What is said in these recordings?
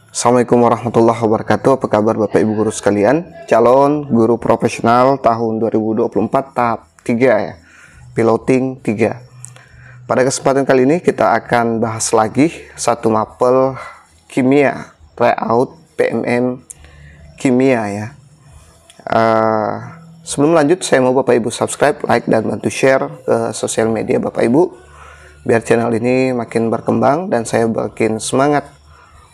Assalamualaikum warahmatullahi wabarakatuh. Apa kabar Bapak Ibu guru sekalian? Calon guru profesional tahun 2024 tahap 3 ya. Piloting 3. Pada kesempatan kali ini kita akan bahas lagi satu mapel kimia, tryout PMM kimia ya. Sebelum lanjut, saya mau Bapak Ibu subscribe, like, dan bantu share ke sosial media Bapak Ibu biar channel ini makin berkembang dan saya makin semangat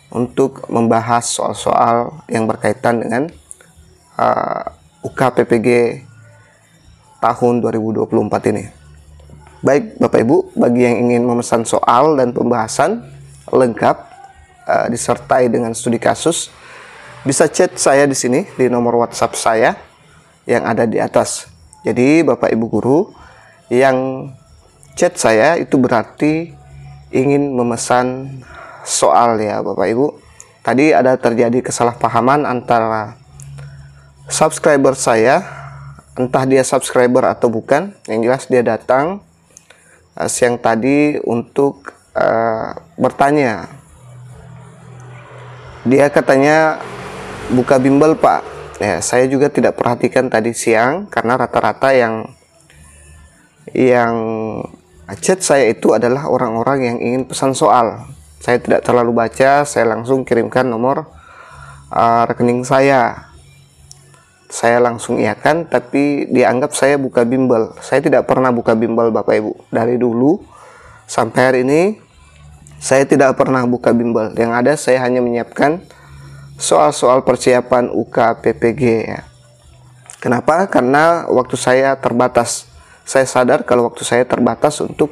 untuk membahas soal-soal yang berkaitan dengan UKPPG tahun 2024 ini. Baik Bapak Ibu, bagi yang ingin memesan soal dan pembahasan lengkap disertai dengan studi kasus, bisa chat saya di sini di nomor WhatsApp saya yang ada di atas. Jadi Bapak Ibu guru yang chat saya itu berarti ingin memesan soal ya Bapak Ibu. Tadi ada terjadi kesalahpahaman antara subscriber saya, entah dia subscriber atau bukan. Yang jelas dia datang siang tadi untuk bertanya. Dia katanya buka bimbel Pak. Ya, saya juga tidak perhatikan tadi siang karena rata-rata yang chat saya itu adalah orang-orang yang ingin pesan soal. Saya tidak terlalu baca, saya langsung kirimkan nomor rekening saya. Saya langsung iakan, tapi dianggap saya buka bimbel. Saya tidak pernah buka bimbel Bapak Ibu. Dari dulu sampai hari ini saya tidak pernah buka bimbel. Yang ada saya hanya menyiapkan soal-soal persiapan UKPPG ya. Kenapa? Karena waktu saya terbatas. Saya sadar kalau waktu saya terbatas untuk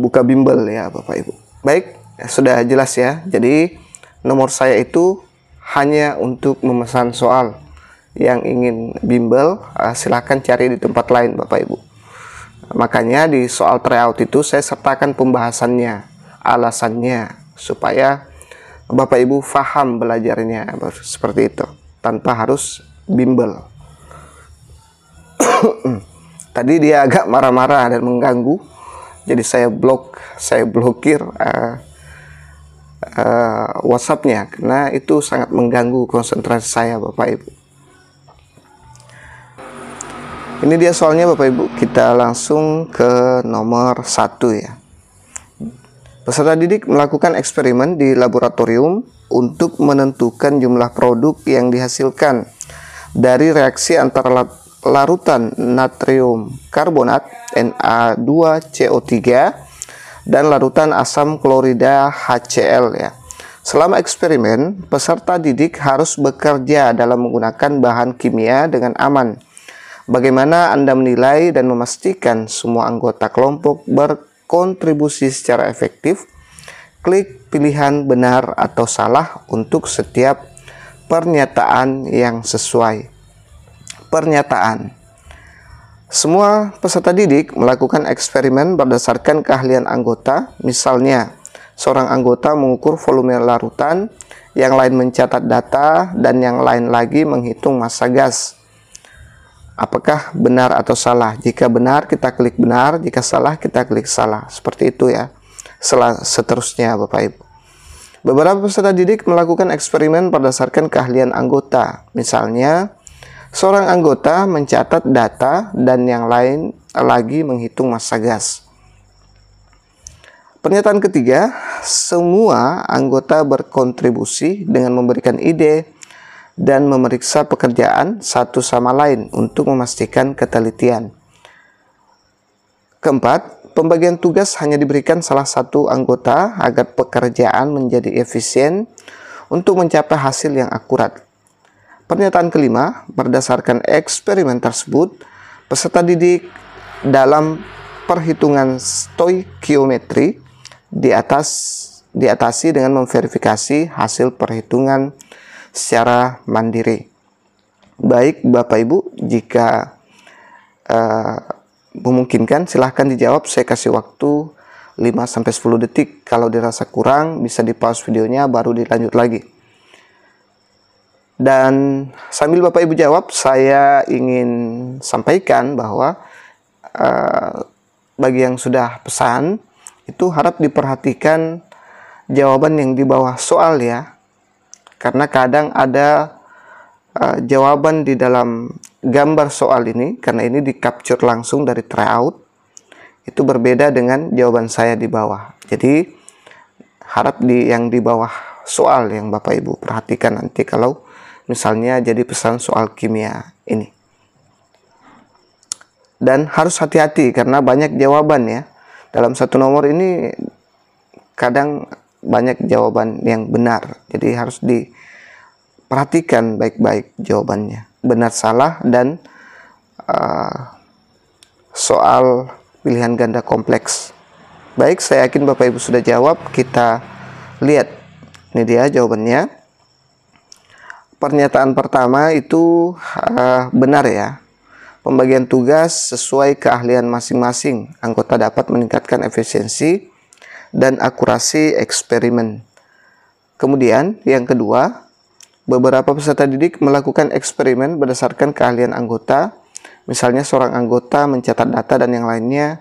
buka bimbel ya Bapak Ibu. Baik, sudah jelas ya. Jadi nomor saya itu hanya untuk memesan soal. Yang ingin bimbel silahkan cari di tempat lain Bapak Ibu. Makanya di soal tryout itu saya sertakan pembahasannya, alasannya, supaya Bapak Ibu paham belajarnya seperti itu tanpa harus bimbel. Tadi dia agak marah-marah dan mengganggu, jadi saya blokir WhatsApp-nya karena itu sangat mengganggu konsentrasi saya Bapak Ibu. Ini dia soalnya Bapak Ibu. Kita langsung ke nomor 1 ya. Peserta didik melakukan eksperimen di laboratorium untuk menentukan jumlah produk yang dihasilkan dari reaksi antara larutan natrium karbonat Na2CO3 dan larutan asam klorida HCl ya. Selama eksperimen, peserta didik harus bekerja dalam menggunakan bahan kimia dengan aman. Bagaimana Anda menilai dan memastikan semua anggota kelompok berkontribusi secara efektif? Klik pilihan benar atau salah untuk setiap pernyataan yang sesuai. Pernyataan. Semua peserta didik melakukan eksperimen berdasarkan keahlian anggota. Misalnya, seorang anggota mengukur volume larutan, yang lain mencatat data, dan yang lain lagi menghitung massa gas. Apakah benar atau salah? Jika benar, kita klik benar. Jika salah, kita klik salah. Seperti itu ya. Seterusnya Bapak Ibu. Beberapa peserta didik melakukan eksperimen berdasarkan keahlian anggota. Misalnya, seorang anggota mencatat data dan yang lain lagi menghitung massa gas. Pernyataan ketiga, semua anggota berkontribusi dengan memberikan ide dan memeriksa pekerjaan satu sama lain untuk memastikan ketelitian. Keempat, pembagian tugas hanya diberikan salah satu anggota agar pekerjaan menjadi efisien untuk mencapai hasil yang akurat. Pernyataan kelima, berdasarkan eksperimen tersebut, peserta didik dalam perhitungan stoikiometri diatasi dengan memverifikasi hasil perhitungan secara mandiri. Baik Bapak Ibu, jika memungkinkan silahkan dijawab. Saya kasih waktu 5-10 detik. Kalau dirasa kurang bisa di pause videonya baru dilanjut lagi. Dan sambil Bapak Ibu jawab, saya ingin sampaikan bahwa bagi yang sudah pesan itu harap diperhatikan jawaban yang di bawah soal ya. karena kadang ada jawaban di dalam gambar soal ini, karena ini di capture langsung dari tryout, itu berbeda dengan jawaban saya di bawah. Jadi harap yang di bawah soal yang Bapak Ibu perhatikan nanti kalau misalnya jadi pesan soal kimia ini. Dan harus hati-hati karena banyak jawaban ya. Dalam satu nomor ini kadang banyak jawaban yang benar. Jadi harus diperhatikan baik-baik jawabannya. Benar salah dan soal pilihan ganda kompleks. Baik, saya yakin Bapak Ibu sudah jawab. Kita lihat. Ini dia jawabannya. Pernyataan pertama itu benar ya. Pembagian tugas sesuai keahlian masing-masing. Anggota dapat meningkatkan efisiensi dan akurasi eksperimen. Kemudian yang kedua, beberapa peserta didik melakukan eksperimen berdasarkan keahlian anggota. Misalnya seorang anggota mencatat data dan yang lainnya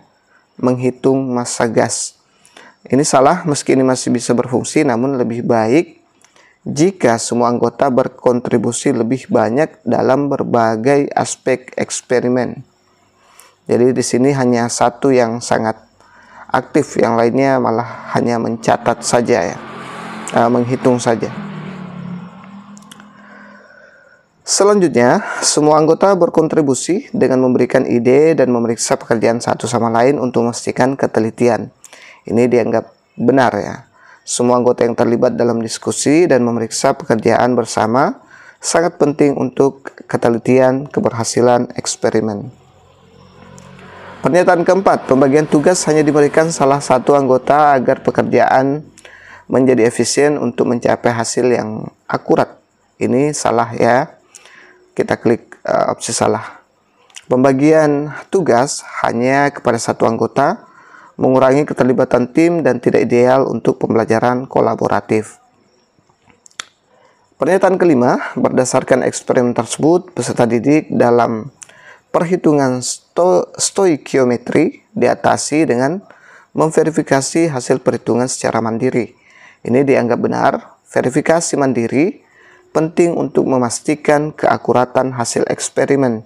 menghitung massa gas. Ini salah meski ini masih bisa berfungsi, namun lebih baik jika semua anggota berkontribusi lebih banyak dalam berbagai aspek eksperimen. Jadi di sini hanya satu yang sangat aktif, yang lainnya malah hanya mencatat saja ya, menghitung saja. Selanjutnya, semua anggota berkontribusi dengan memberikan ide dan memeriksa pekerjaan satu sama lain untuk memastikan ketelitian. Ini dianggap benar ya. Semua anggota yang terlibat dalam diskusi dan memeriksa pekerjaan bersama sangat penting untuk ketelitian keberhasilan eksperimen. Pernyataan keempat, pembagian tugas hanya diberikan salah satu anggota agar pekerjaan menjadi efisien untuk mencapai hasil yang akurat. Ini salah ya. Kita klik opsi salah. Pembagian tugas hanya kepada satu anggota mengurangi keterlibatan tim dan tidak ideal untuk pembelajaran kolaboratif. Pernyataan kelima, berdasarkan eksperimen tersebut, peserta didik dalam perhitungan stoikiometri diatasi dengan memverifikasi hasil perhitungan secara mandiri. Ini dianggap benar. Verifikasi mandiri penting untuk memastikan keakuratan hasil eksperimen,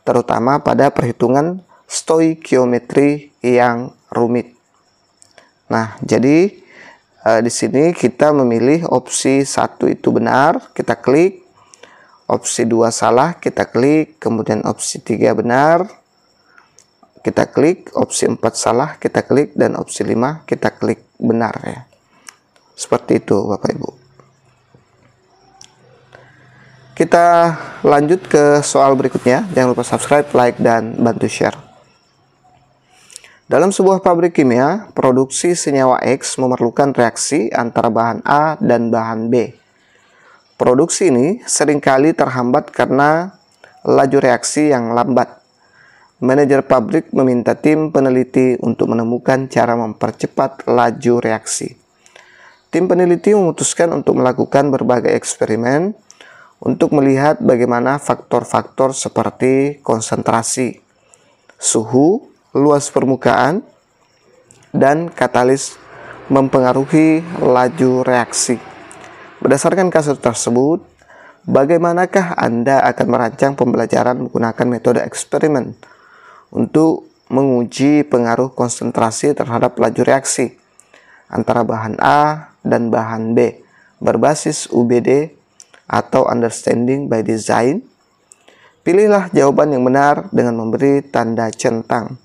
terutama pada perhitungan stoikiometri yang rumit. Nah, jadi di sini kita memilih opsi 1 itu benar, kita klik. Opsi 2 salah, kita klik. Kemudian opsi 3 benar, kita klik. Opsi 4 salah, kita klik. Dan opsi 5 kita klik benar ya. Seperti itu Bapak Ibu. Kita lanjut ke soal berikutnya. Jangan lupa subscribe, like, dan bantu share. Dalam sebuah pabrik kimia, produksi senyawa X memerlukan reaksi antara bahan A dan bahan B. Produksi ini seringkali terhambat karena laju reaksi yang lambat. Manajer pabrik meminta tim peneliti untuk menemukan cara mempercepat laju reaksi. Tim peneliti memutuskan untuk melakukan berbagai eksperimen untuk melihat bagaimana faktor-faktor seperti konsentrasi, suhu, luas permukaan, dan katalis mempengaruhi laju reaksi. Berdasarkan kasus tersebut, bagaimanakah Anda akan merancang pembelajaran menggunakan metode eksperimen untuk menguji pengaruh konsentrasi terhadap laju reaksi antara bahan A dan bahan B berbasis UBD atau understanding by design? Pilihlah jawaban yang benar dengan memberi tanda centang.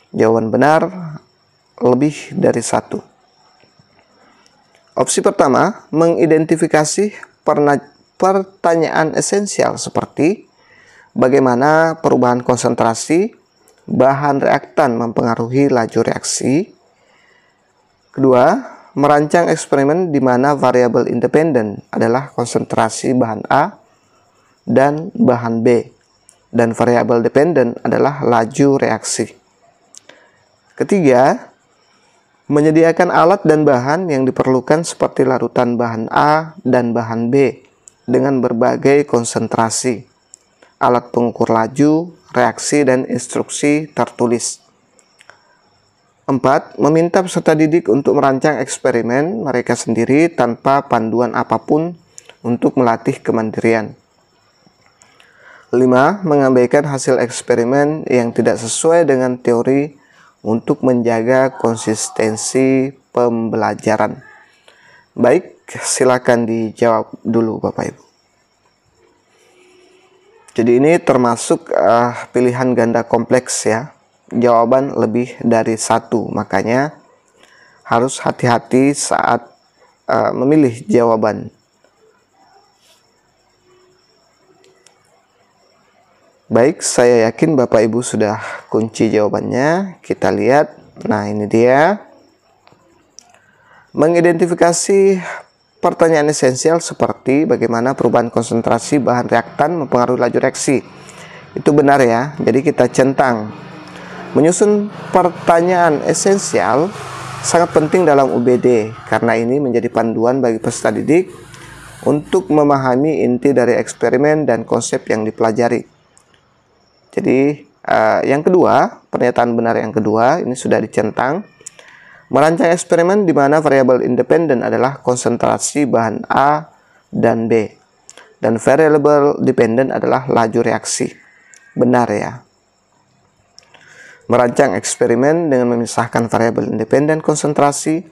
Jawaban benar lebih dari 1. Opsi pertama, mengidentifikasi pertanyaan esensial seperti bagaimana perubahan konsentrasi bahan reaktan mempengaruhi laju reaksi. Kedua, merancang eksperimen di mana variabel independen adalah konsentrasi bahan A dan bahan B, dan variabel dependen adalah laju reaksi. Ketiga, menyediakan alat dan bahan yang diperlukan seperti larutan bahan A dan bahan B dengan berbagai konsentrasi, alat pengukur laju, reaksi, dan instruksi tertulis. 4. Meminta peserta didik untuk merancang eksperimen mereka sendiri tanpa panduan apapun untuk melatih kemandirian. 5. Mengabaikan hasil eksperimen yang tidak sesuai dengan teori untuk menjaga konsistensi pembelajaran. Baik, silakan dijawab dulu Bapak Ibu. Jadi ini termasuk pilihan ganda kompleks ya. Jawaban lebih dari satu, makanya harus hati-hati saat memilih jawaban. Baik, saya yakin Bapak Ibu sudah kunci jawabannya. Kita lihat. Nah, ini dia. Mengidentifikasi pertanyaan esensial seperti bagaimana perubahan konsentrasi bahan reaktan mempengaruhi laju reaksi. Itu benar ya. Jadi kita centang. Menyusun pertanyaan esensial sangat penting dalam UBD karena ini menjadi panduan bagi peserta didik untuk memahami inti dari eksperimen dan konsep yang dipelajari. Jadi yang kedua, pernyataan benar yang kedua ini sudah dicentang. Merancang eksperimen di mana variabel independen adalah konsentrasi bahan A dan B, dan variabel dependen adalah laju reaksi. Benar ya. Merancang eksperimen dengan memisahkan variabel independen konsentrasi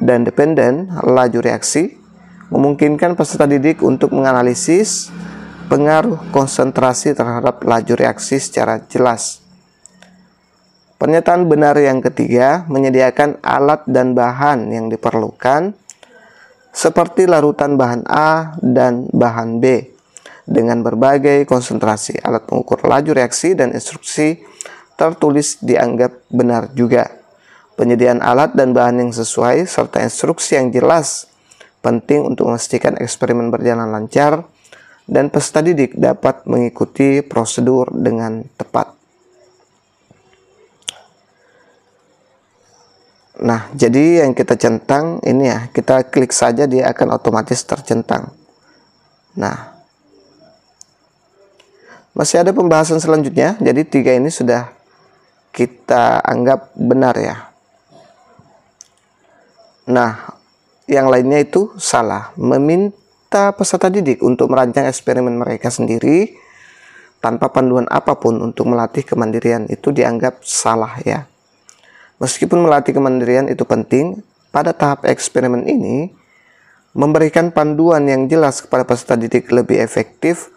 dan dependen laju reaksi memungkinkan peserta didik untuk menganalisis pengaruh konsentrasi terhadap laju reaksi secara jelas. Pernyataan benar yang ketiga, menyediakan alat dan bahan yang diperlukan seperti larutan bahan A dan bahan B dengan berbagai konsentrasi. Alat mengukur laju reaksi dan instruksi tertulis dianggap benar juga. Penyediaan alat dan bahan yang sesuai serta instruksi yang jelas penting untuk memastikan eksperimen berjalan lancar dan peserta didik dapat mengikuti prosedur dengan tepat. Nah, jadi yang kita centang ini ya, kita klik saja dia akan otomatis tercentang. Nah, masih ada pembahasan selanjutnya. Jadi 3 ini sudah kita anggap benar ya. Nah, yang lainnya itu salah. Meminta peserta didik untuk merancang eksperimen mereka sendiri tanpa panduan apapun untuk melatih kemandirian itu dianggap salah ya. Meskipun melatih kemandirian itu penting, pada tahap eksperimen ini memberikan panduan yang jelas kepada peserta didik lebih efektif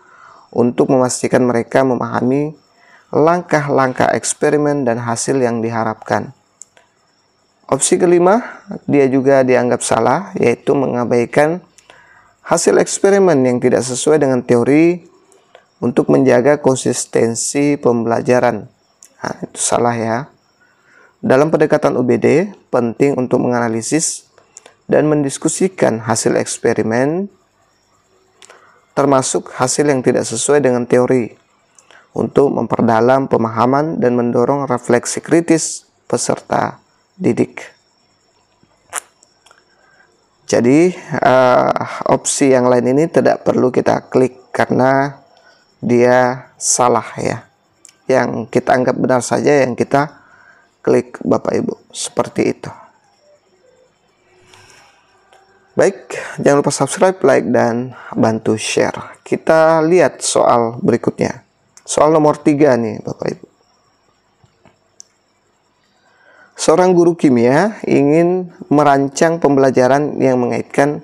untuk memastikan mereka memahami langkah-langkah eksperimen dan hasil yang diharapkan. Opsi kelima, dia juga dianggap salah, yaitu mengabaikan hasil eksperimen yang tidak sesuai dengan teori untuk menjaga konsistensi pembelajaran. Nah, itu salah ya. Dalam pendekatan UBD, penting untuk menganalisis dan mendiskusikan hasil eksperimen, termasuk hasil yang tidak sesuai dengan teori, untuk memperdalam pemahaman dan mendorong refleksi kritis peserta didik. Jadi opsi yang lain ini tidak perlu kita klik karena dia salah ya. Yang kita anggap benar saja yang kita klik Bapak Ibu, seperti itu. Baik, jangan lupa subscribe, like, dan bantu share. Kita lihat soal berikutnya. Soal nomor 3 nih Bapak Ibu. Seorang guru kimia ingin merancang pembelajaran yang mengaitkan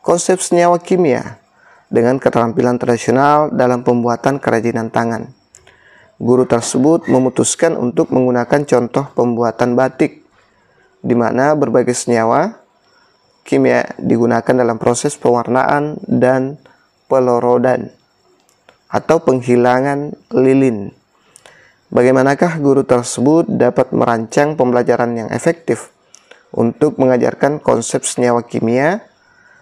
konsep senyawa kimia dengan keterampilan tradisional dalam pembuatan kerajinan tangan. Guru tersebut memutuskan untuk menggunakan contoh pembuatan batik, di mana berbagai senyawa kimia digunakan dalam proses pewarnaan dan pelorodan atau penghilangan lilin. Bagaimanakah guru tersebut dapat merancang pembelajaran yang efektif untuk mengajarkan konsep senyawa kimia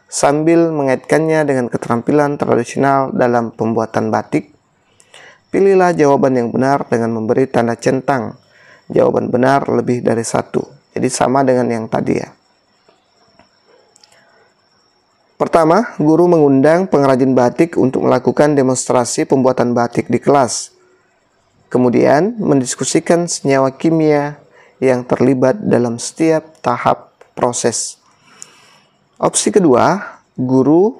sambil mengaitkannya dengan keterampilan tradisional dalam pembuatan batik? Pilihlah jawaban yang benar dengan memberi tanda centang. Jawaban benar lebih dari 1. Jadi sama dengan yang tadi ya. Pertama, guru mengundang pengrajin batik untuk melakukan demonstrasi pembuatan batik di kelas. Kemudian mendiskusikan senyawa kimia yang terlibat dalam setiap tahap proses. Opsi kedua, guru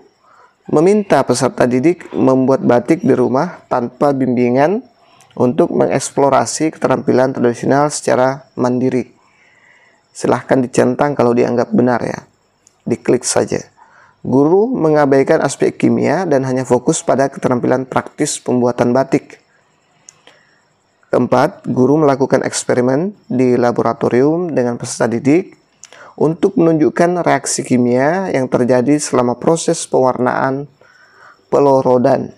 meminta peserta didik membuat batik di rumah tanpa bimbingan untuk mengeksplorasi keterampilan tradisional secara mandiri. Silahkan dicentang kalau dianggap benar ya. Diklik saja. Guru mengabaikan aspek kimia dan hanya fokus pada keterampilan praktis pembuatan batik. Keempat, guru melakukan eksperimen di laboratorium dengan peserta didik untuk menunjukkan reaksi kimia yang terjadi selama proses pewarnaan pelorodan.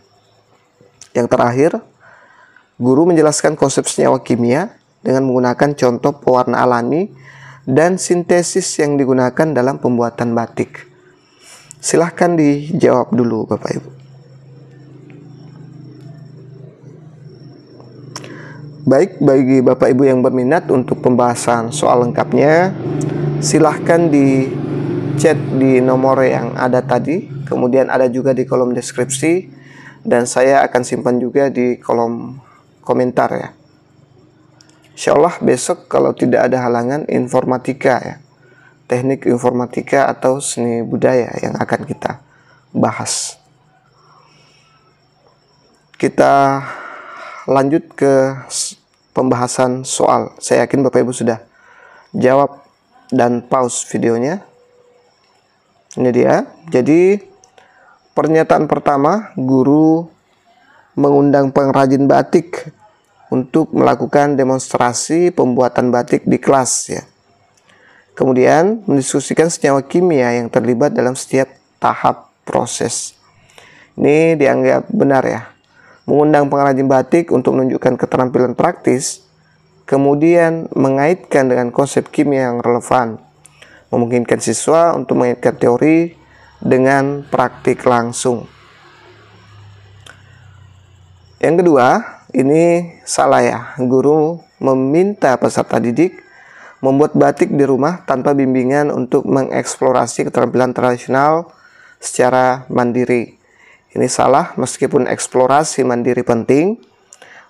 Yang terakhir, guru menjelaskan konsep senyawa kimia dengan menggunakan contoh pewarna alami dan sintesis yang digunakan dalam pembuatan batik. Silahkan dijawab dulu Bapak Ibu. Baik, bagi Bapak Ibu yang berminat untuk pembahasan soal lengkapnya, silahkan di chat di nomor yang ada tadi, kemudian ada juga di kolom deskripsi, dan saya akan simpan juga di kolom komentar ya. Insya Allah besok kalau tidak ada halangan informatika ya, teknik informatika atau seni budaya yang akan kita bahas. Kita lanjut ke pembahasan soal. Saya yakin Bapak Ibu sudah jawab dan pause videonya. Ini dia. Jadi pernyataan pertama, guru mengundang pengrajin batik untuk melakukan demonstrasi pembuatan batik di kelas ya. Kemudian mendiskusikan senyawa kimia yang terlibat dalam setiap tahap proses. Ini dianggap benar ya. Mengundang pengrajin batik untuk menunjukkan keterampilan praktis, kemudian mengaitkan dengan konsep kimia yang relevan, memungkinkan siswa untuk mengaitkan teori dengan praktik langsung. Yang kedua, ini salah ya. Guru meminta peserta didik membuat batik di rumah tanpa bimbingan untuk mengeksplorasi keterampilan tradisional secara mandiri. Ini salah, meskipun eksplorasi mandiri penting.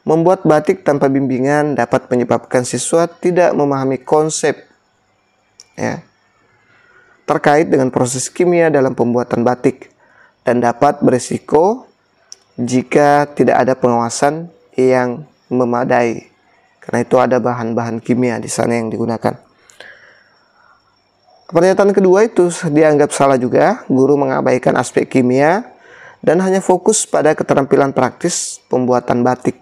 Membuat batik tanpa bimbingan dapat menyebabkan siswa tidak memahami konsep ya, terkait dengan proses kimia dalam pembuatan batik, dan dapat berisiko jika tidak ada pengawasan yang memadai, karena itu ada bahan-bahan kimia di sana yang digunakan. Pernyataan kedua itu dianggap salah juga. Guru mengabaikan aspek kimia dan hanya fokus pada keterampilan praktis pembuatan batik.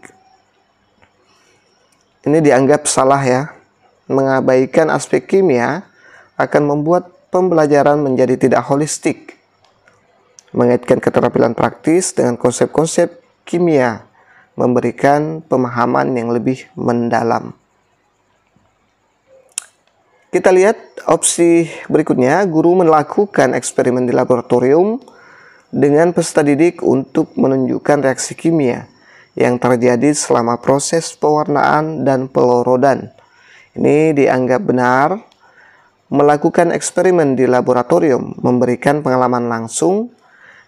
Ini dianggap salah ya. Mengabaikan aspek kimia akan membuat pembelajaran menjadi tidak holistik. Mengaitkan keterampilan praktis dengan konsep-konsep kimia memberikan pemahaman yang lebih mendalam. Kita lihat opsi berikutnya. Guru melakukan eksperimen di laboratorium dengan peserta didik untuk menunjukkan reaksi kimia yang terjadi selama proses pewarnaan dan pelorodan. Ini dianggap benar. Melakukan eksperimen di laboratorium memberikan pengalaman langsung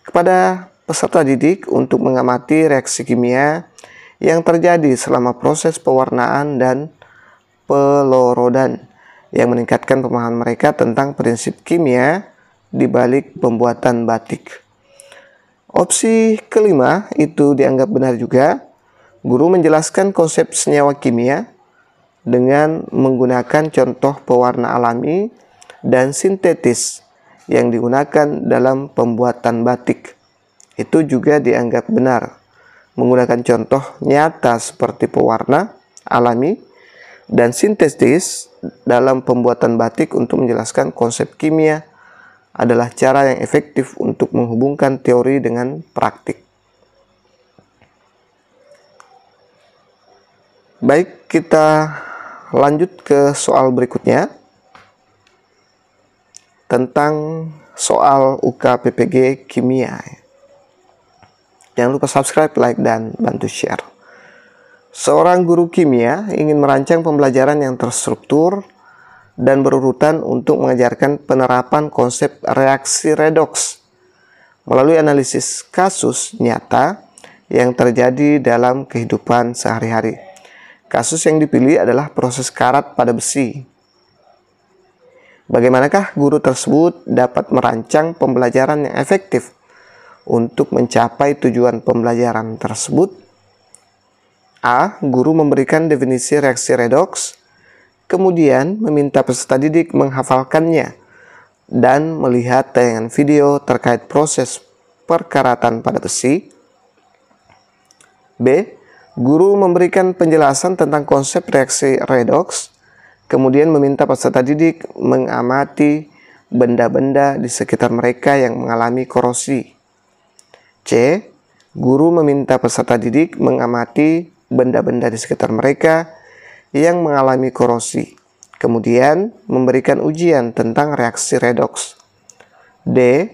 kepada peserta didik untuk mengamati reaksi kimia yang terjadi selama proses pewarnaan dan pelorodan, yang meningkatkan pemahaman mereka tentang prinsip kimia di balik pembuatan batik. Opsi kelima itu dianggap benar juga. Guru menjelaskan konsep senyawa kimia dengan menggunakan contoh pewarna alami dan sintetis yang digunakan dalam pembuatan batik. Itu juga dianggap benar. Menggunakan contoh nyata seperti pewarna alami dan sintetis dalam pembuatan batik untuk menjelaskan konsep kimia adalah cara yang efektif untuk menghubungkan teori dengan praktik. Baik, kita lanjut ke soal berikutnya tentang soal UKPPG Kimia. Jangan lupa subscribe, like, dan bantu share. Seorang guru kimia ingin merancang pembelajaran yang terstruktur dan berurutan untuk mengajarkan penerapan konsep reaksi redoks melalui analisis kasus nyata yang terjadi dalam kehidupan sehari-hari. Kasus yang dipilih adalah proses karat pada besi. Bagaimanakah guru tersebut dapat merancang pembelajaran yang efektif untuk mencapai tujuan pembelajaran tersebut? A. Guru memberikan definisi reaksi redoks, kemudian meminta peserta didik menghafalkannya dan melihat tayangan video terkait proses perkaratan pada besi. B. Guru memberikan penjelasan tentang konsep reaksi redoks, kemudian meminta peserta didik mengamati benda-benda di sekitar mereka yang mengalami korosi. C. Guru meminta peserta didik mengamati benda-benda di sekitar mereka yang mengalami korosi, kemudian memberikan ujian tentang reaksi redoks. D.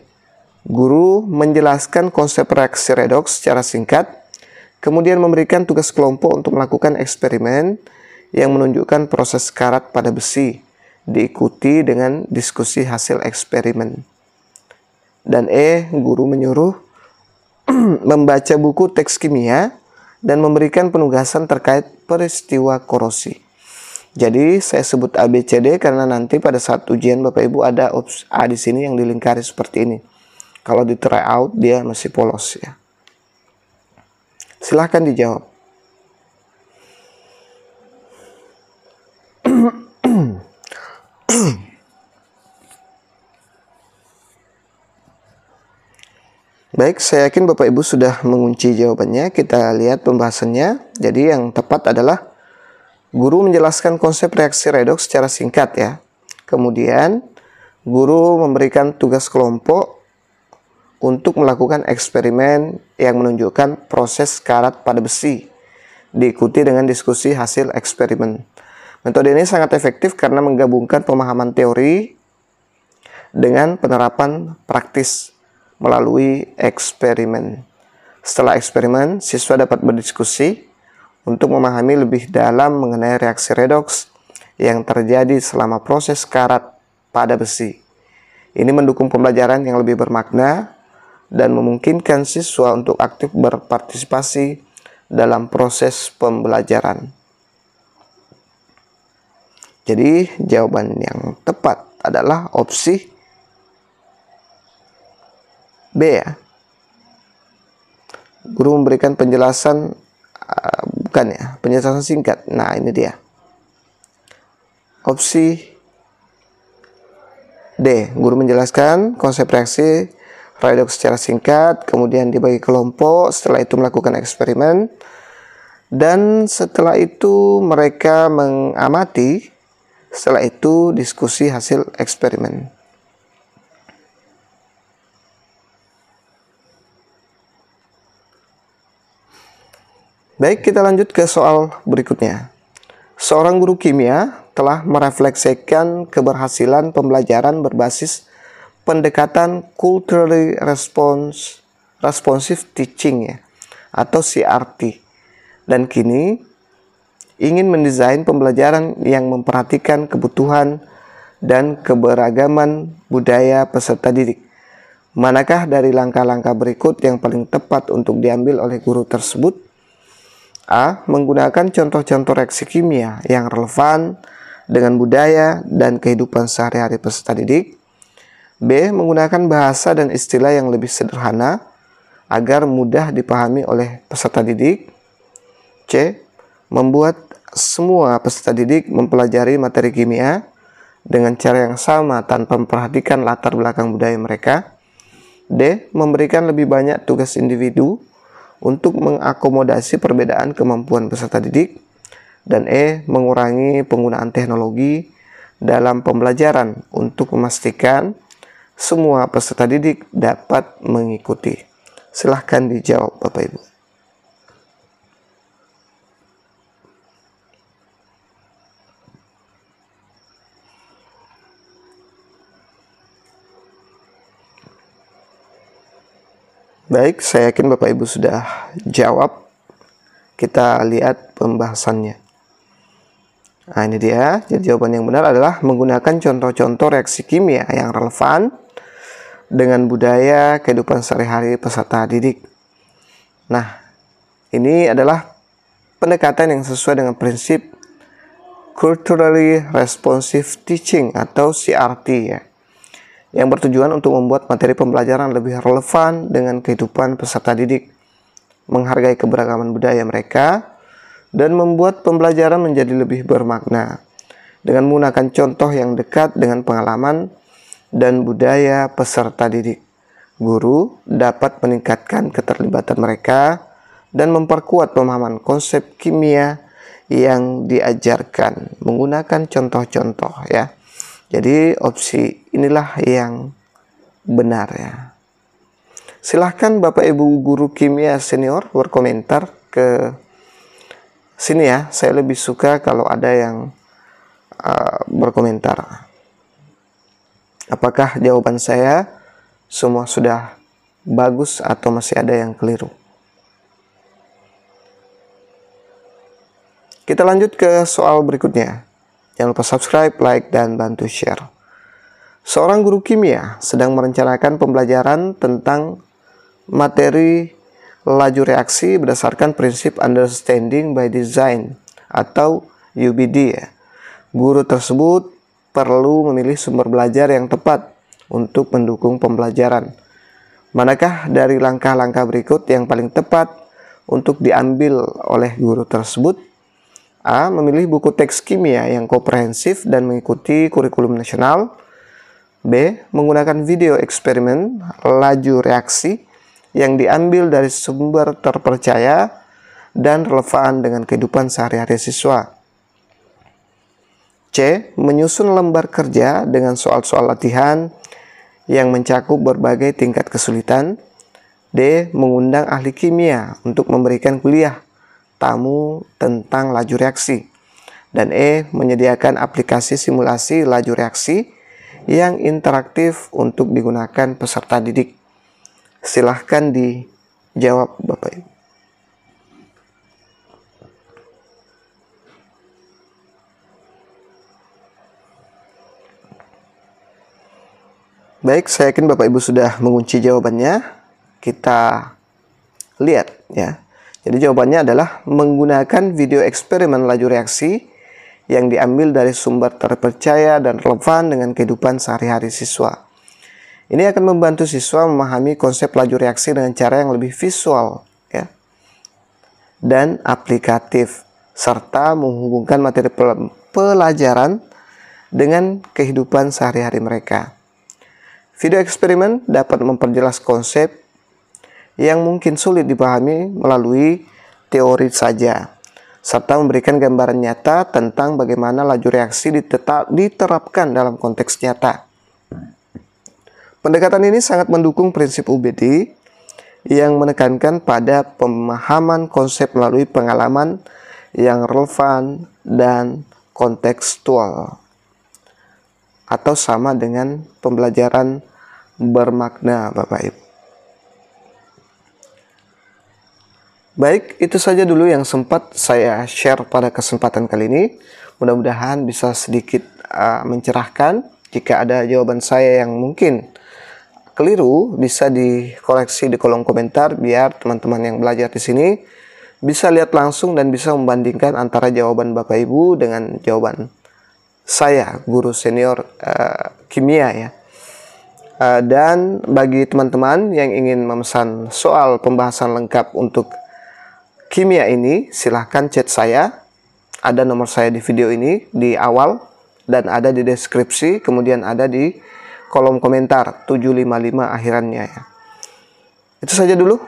Guru menjelaskan konsep reaksi redoks secara singkat, kemudian memberikan tugas kelompok untuk melakukan eksperimen yang menunjukkan proses karat pada besi, diikuti dengan diskusi hasil eksperimen. Dan E. Guru menyuruh membaca buku teks kimia dan memberikan penugasan terkait peristiwa korosi. Jadi saya sebut ABCD karena nanti pada saat ujian Bapak Ibu ada A di sini yang dilingkari seperti ini. Kalau di try out dia masih polos ya. Silahkan dijawab. Baik, saya yakin Bapak Ibu sudah mengunci jawabannya. Kita lihat pembahasannya. Jadi yang tepat adalah guru menjelaskan konsep reaksi redoks secara singkat ya. Kemudian guru memberikan tugas kelompok untuk melakukan eksperimen yang menunjukkan proses karat pada besi, diikuti dengan diskusi hasil eksperimen. Metode ini sangat efektif karena menggabungkan pemahaman teori dengan penerapan praktis melalui eksperimen. Setelah eksperimen, siswa dapat berdiskusi untuk memahami lebih dalam mengenai reaksi redoks yang terjadi selama proses karat pada besi. Ini mendukung pembelajaran yang lebih bermakna dan memungkinkan siswa untuk aktif berpartisipasi dalam proses pembelajaran. Jadi jawaban yang tepat adalah opsi B ya. Guru memberikan penjelasan penjelasan singkat. Nah, ini dia. Opsi D, guru menjelaskan konsep reaksi redoks secara singkat, kemudian dibagi kelompok, setelah itu melakukan eksperimen, dan setelah itu mereka mengamati, setelah itu diskusi hasil eksperimen. Baik, kita lanjut ke soal berikutnya. Seorang guru kimia telah merefleksikan keberhasilan pembelajaran berbasis pendekatan culturally responsive teaching ya, atau CRT, dan kini ingin mendesain pembelajaran yang memperhatikan kebutuhan dan keberagaman budaya peserta didik. Manakah dari langkah-langkah berikut yang paling tepat untuk diambil oleh guru tersebut? A. Menggunakan contoh-contoh reaksi kimia yang relevan dengan budaya dan kehidupan sehari-hari peserta didik. B. Menggunakan bahasa dan istilah yang lebih sederhana agar mudah dipahami oleh peserta didik. C. Membuat semua peserta didik mempelajari materi kimia dengan cara yang sama tanpa memperhatikan latar belakang budaya mereka. D. Memberikan lebih banyak tugas individu untuk mengakomodasi perbedaan kemampuan peserta didik. Dan E. Mengurangi penggunaan teknologi dalam pembelajaran untuk memastikan semua peserta didik dapat mengikuti. Silahkan dijawab Bapak Ibu. Baik, saya yakin Bapak Ibu sudah jawab. Kita lihat pembahasannya. Nah, ini dia. Jadi jawaban yang benar adalah menggunakan contoh-contoh reaksi kimia yang relevan dengan budaya kehidupan sehari-hari peserta didik. Nah, ini adalah pendekatan yang sesuai dengan prinsip culturally responsive teaching atau CRT ya. yang bertujuan untuk membuat materi pembelajaran lebih relevan dengan kehidupan peserta didik, menghargai keberagaman budaya mereka, dan membuat pembelajaran menjadi lebih bermakna dengan menggunakan contoh yang dekat dengan pengalaman dan budaya peserta didik. Guru dapat meningkatkan keterlibatan mereka dan memperkuat pemahaman konsep kimia yang diajarkan menggunakan contoh-contoh ya. Jadi opsi inilah yang benar ya. Silahkan Bapak Ibu guru kimia senior berkomentar ke sini ya. Saya lebih suka kalau ada yang berkomentar. Apakah jawaban saya semua sudah bagus atau masih ada yang keliru? Kita lanjut ke soal berikutnya. Jangan lupa subscribe, like, dan bantu share. Seorang guru kimia sedang merencanakan pembelajaran tentang materi laju reaksi berdasarkan prinsip Understanding by Design atau UBD ya. Guru tersebut perlu memilih sumber belajar yang tepat untuk mendukung pembelajaran. Manakah dari langkah-langkah berikut yang paling tepat untuk diambil oleh guru tersebut? A. Memilih buku teks kimia yang komprehensif dan mengikuti kurikulum nasional. B. Menggunakan video eksperimen laju reaksi yang diambil dari sumber terpercaya dan relevan dengan kehidupan sehari-hari siswa. C. Menyusun lembar kerja dengan soal-soal latihan yang mencakup berbagai tingkat kesulitan. D. Mengundang ahli kimia untuk memberikan kuliah tamu tentang laju reaksi. Dan E. Menyediakan aplikasi simulasi laju reaksi yang interaktif untuk digunakan peserta didik. Silahkan dijawab Bapak Ibu. Baik, saya yakin Bapak Ibu sudah mengunci jawabannya. Kita lihat ya. Jadi jawabannya adalah menggunakan video eksperimen laju reaksi yang diambil dari sumber terpercaya dan relevan dengan kehidupan sehari-hari siswa. Ini akan membantu siswa memahami konsep laju reaksi dengan cara yang lebih visual ya, dan aplikatif, serta menghubungkan materi pelajaran dengan kehidupan sehari-hari mereka. Video eksperimen dapat memperjelas konsep yang mungkin sulit dipahami melalui teori saja, serta memberikan gambaran nyata tentang bagaimana laju reaksi diterapkan dalam konteks nyata. Pendekatan ini sangat mendukung prinsip UBD yang menekankan pada pemahaman konsep melalui pengalaman yang relevan dan kontekstual, atau sama dengan pembelajaran bermakna Bapak Ibu. Baik, itu saja dulu yang sempat saya share pada kesempatan kali ini. Mudah-mudahan bisa sedikit mencerahkan. Jika ada jawaban saya yang mungkin keliru, bisa dikoreksi di kolom komentar biar teman-teman yang belajar di sini bisa lihat langsung dan bisa membandingkan antara jawaban Bapak Ibu dengan jawaban saya, guru senior kimia ya. Dan bagi teman-teman yang ingin memesan soal pembahasan lengkap untuk kimia ini, silahkan chat saya. Ada nomor saya di video ini di awal dan ada di deskripsi, kemudian ada di kolom komentar 755 akhirannya ya. Itu saja dulu.